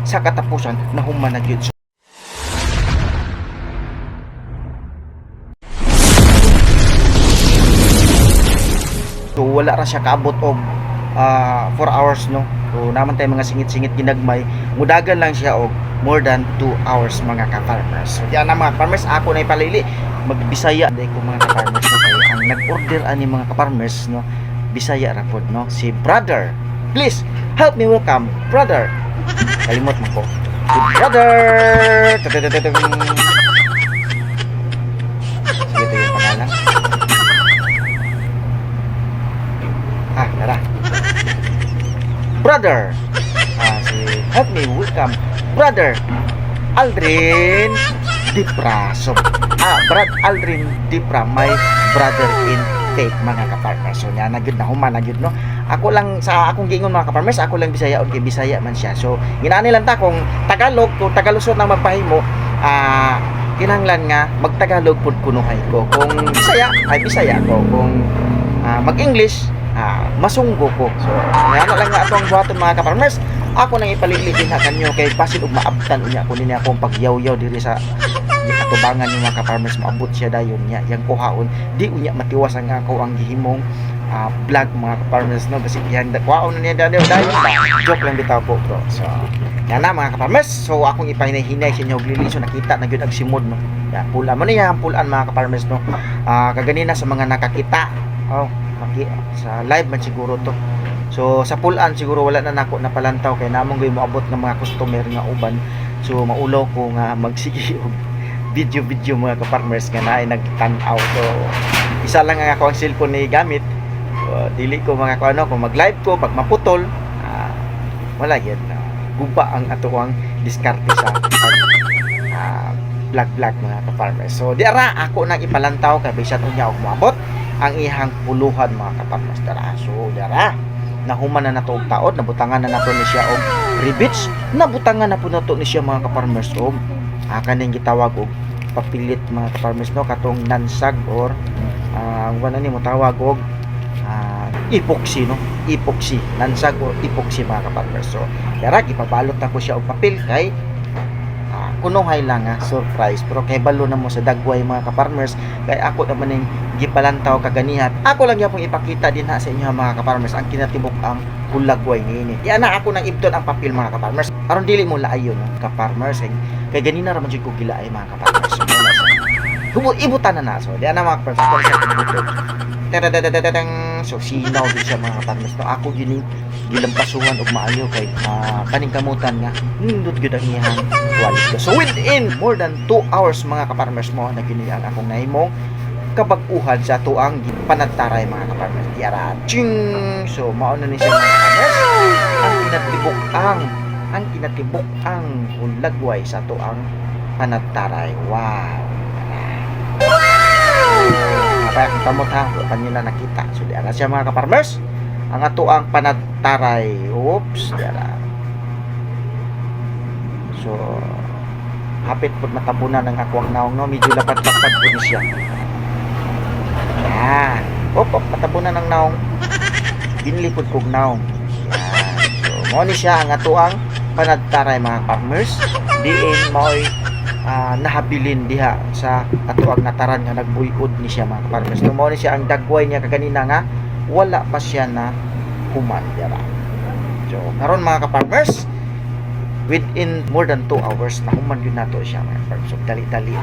sa katapusan na human na gyud. So wala ra siya kaabot og 4 hours, no. So naman tayo mga singit-singit ginagmay, mudagan lang siya og more than 2 hours mga ka-farmers. So yan na mga farmers, ako na ipalili magbisaya day ko mga ka-farmers, no, kay ang nag-order ani mga ka-farmers, no, Bisaya ra pod, no, si brother. Please help me welcome brother. Kalimot mo ko. Si brother. Sige, ito yung pangalan. Tara. Brother. Si help me welcome brother Aldrin Dipra. So, Brad Aldrin Dipra, my brother in faith mga ka-farmers. So, na gyud na human na gyud, no. Ako lang sa akong giingon mga ka-farmers, ako lang Bisaya on kay Bisaya man siya. So, ginani lang ta kung Tagalog, kung Tagalusod nang magpahimo, kinahanglan nga magtagalog pud kunuhay ko. Kung Bisaya ay Bisaya ko. Kung mag-English, masunggo ko. So, yan lang nga atong buhaton mga ka-farmers. Ako nang ipalili din ha kanyo kay basin ug maabtan unya kunin niya akong pagyaw-yaw diri sa atubangan ng mga ka-farmers, maabot siya dayon niya yang kuhaon di unya matiwas ang ako ang gihimong vlog mga ka-farmers, no, kasi yan kuhaon na niya dayon ba, joke lang bitaw po bro. So yan na mga ka-farmers, so akong ipahinay-hinay sa inyo og lili, so nakita na gyud ang simod, no. Ya pula mo niya ang pulaan mga ka-farmers, no. Kaganina sa mga nakakita sa live man siguro to. So sa pulaan siguro wala na nako napalantaw kay namong gyud moabot ng mga customer nga uban. So maulaw ko nga magsige og video mga ka-farmers nga naay nagtan-aw. So isa lang nga ako ang cellphone ni gamit. Dili ko mga kung mag-live ko pag maputol, wala gyud guba ang atuang diskarte sa vlog mga ka-farmers. So di ara ako nang ipalantaw kay bisan unya og moabot ang ihang puluhan mga ka-farmers dara. So dara nahuman na nato og taod, nabutangan na nato ni siya og ribits, nabutangan na po nato ni siya mga ka-farmers og kaning gitawag og papilit mga ka-farmers, no, katong nansag or wala ni mo tawag og epoxy, no, epoxy, nansag or epoxy mga ka-farmers. So dara ipabalot na ko siya og papel kay kunuhay lang surprise, pero kay balo na mo sa dagway mga ka-farmers, kay ako naman ning gipalantaw kaganihan. Ako lang yapong ipakita din sa inyo mga ka-farmers ang kinatibuk ang hulagway niini. Di ana ako nang ibton ang papel mga ka-farmers aron dili mo laayon ka-farmers, kay ganina ra man jud ko gilaay mga ka-farmers. Ibutan na so di ana mga ka-farmers. So sinaw din siya mga ka-farmers, no, ako gining gilampasuhan og maayo kay kaning kamutan nga nindot gyud ang iyang quality. So within more than 2 hours mga ka-farmers mo na gini ang akong nahimong kabag-uhan sa tuang panagtaray mga ka-farmers. Diara ching. So mao na ni siya mga ka-farmers ang kinatibuk ang hulagway sa tuang panagtaray. Wow. Kaya kung tamot ha, kanyo na nakita. So diara siya mga ka-farmers ang ato ang panagtaray. Oops, diara. So hapit pod matabunan ng ako ang naong, no, medyo lapad-lapad po ni siya. Yan. Matabunan ng naong. Ginlipod kog naong. Yan. So mo ni siya ang ato ang panagtaray mga farmers. Diin maoy nahabilin diha sa ato ang nataran nga nagbuyod ni siya mga farmers. So mo ni siya ang dagway niya kaganina nga wala pa siya na human diara. So karon mga ka-farmers, within more than 2 hours na human yun nato siya mga farmers. So dali-dali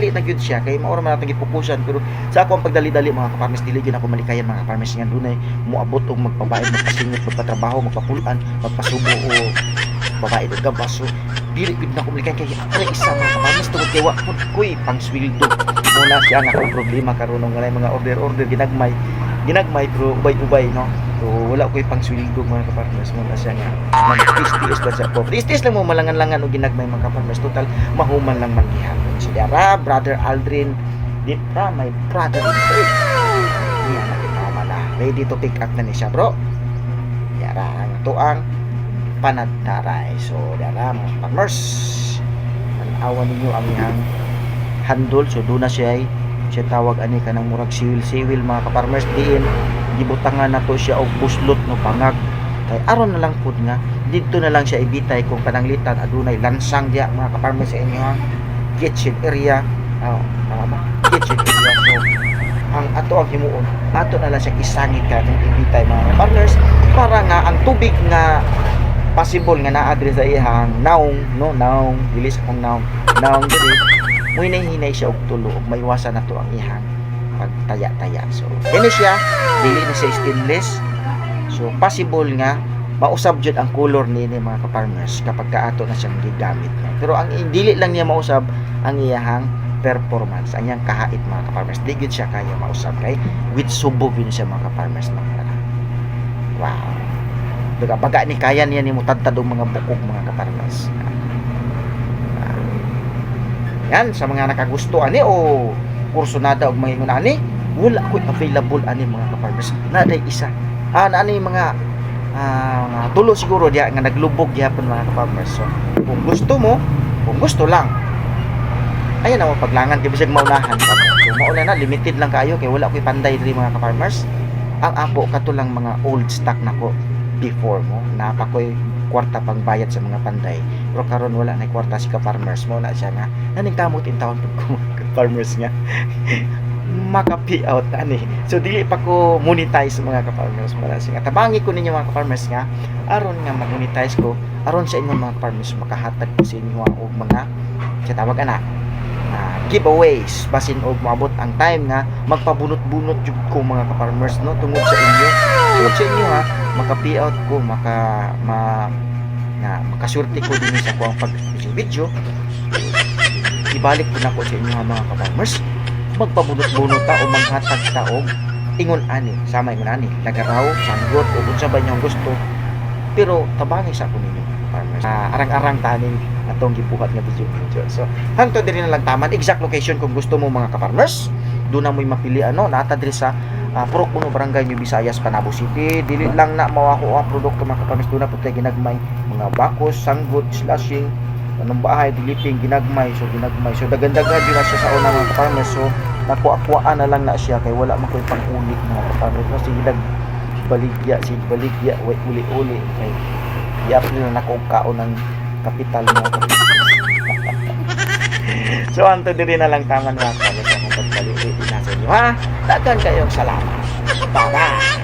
na yun siya kay maura man natin gipupusan, pero sa ako ang pagdali-dali mga ka-farmers dili gyud ako malikayan mga ka-farmers nga dunay moabot og magpabayad, magpasingit, magpatrabaho, magpapulan, magpasubo o babae og gabas. So dili gid na ko malikayan kay ari isa mga ka-farmers tungod kay wa pud koy pangsweldo. Muna siya nga akong problema karon ng mga order ginagmay pero ubay-ubay, no. So wala ko'y pang sweldo mga ka-farmers. Muna siya nga mag-tiis ba siya po. Tiis lang mo malangan-langan o ginagmay mga ka-farmers. Total mahuman lang man gihapon. So diara brother Aldrin Dipra, my brother in faith. Yan na kita na ready to pick up na ni siya bro. Diara ang tuang panagtaray. So diara mga ka-farmers, tanawan ninyo ang iyang handle. So doon na siya tawag ani kanang murag siwil mga ka-farmers. Diin gibutangan nato siya og buslot no pangag kay aron na lang pud nga dito na lang siya ibitay kung pananglitan adunay lansang diya mga ka-farmers sa inyo ang kitchen area. Kitchen area. So ang ato ang himuon ato na lang siya isangit ka kung ibitay mga ka-farmers para nga ang tubig nga possible nga na-address sa iyang naong dili sa kong naong dili mo hinay siya og tulo ug maiwasan nato ang iyang pagtaya-taya. So kini siya dili na siya stainless, so possible nga mausab jud ang color nini mga ka-farmers kapag kaato na siyang gigamit. Pero ang dili lang niya mausab ang iyang performance, ang iyang kahait mga ka-farmers, di gid siya kaya mausab kay with subog yun siya mga ka-farmers. Wow, baga ni kaya niya ni mo tadtad og mga bukog mga ka-farmers. Yan sa mga nakagusto ani o kurso nada og mga ingon ani, wala ko available ani mga ka-farmers. Naday isa. Ani mga tulo siguro diya nga naglubog gyapon mga ka-farmers. So kung gusto lang, ayan na mo paglangan kay bisag maunahan pa. So mauna na limited lang kayo kay wala ko'y panday diri mga ka-farmers. Ang apo kato lang mga old stock nako before mo napa ko'y kwarta pang bayad sa mga panday, pero karon wala na kwarta si ka-farmers mo na siya nga naningkamot in taon pag ka-farmers nga maka-pay out ani. So dili pa ko monetize mga ka-farmers para siya tabangi ko ninyo mga ka-farmers nga aron nga mag-monetize ko aron sa inyo mga farmers makahatag ko sa inyo og mga sa tawag ana giveaways basin og maabot ang time nga magpabunot-bunot jud ko mga ka-farmers no tungod sa inyo ha maka-pay out ko makasurti ko din sa kuang pag-video ibalik ko na ko sa inyo mga ka-farmers magpabunot-bunot ta o maghatag ta og ingon ani sama ingon ani lagaraw sanggot o unsa ba inyong gusto pero tabangi sa ko ninyo farmers arang-arang tanin atong gibuhat nga video. So hanto diri na lang taman exact location kung gusto mo mga ka-farmers doon na mo'y mapili nata diri sa Purok Puno Barangay New Visayas, Panabo City. Dili lang na mao ako ang produkto mga ka-farmers doon na pud tay ginagmay mga bakos, sanggot, slashing, anong bahay, diliping, ginagmay. So dagan-dagan din na siya sa una mga ka-farmers. So nakuha-kuhaan na lang na siya kay wala man ko'y pang-ulit mga ka-farmers. So baligya, way uli-uli kay yap na nakukaon ng kapital mo. So anto diri na lang taman mga ka-farmers ang pagbalik din sa inyo ha. Dagan kayong salamat. Bye-bye.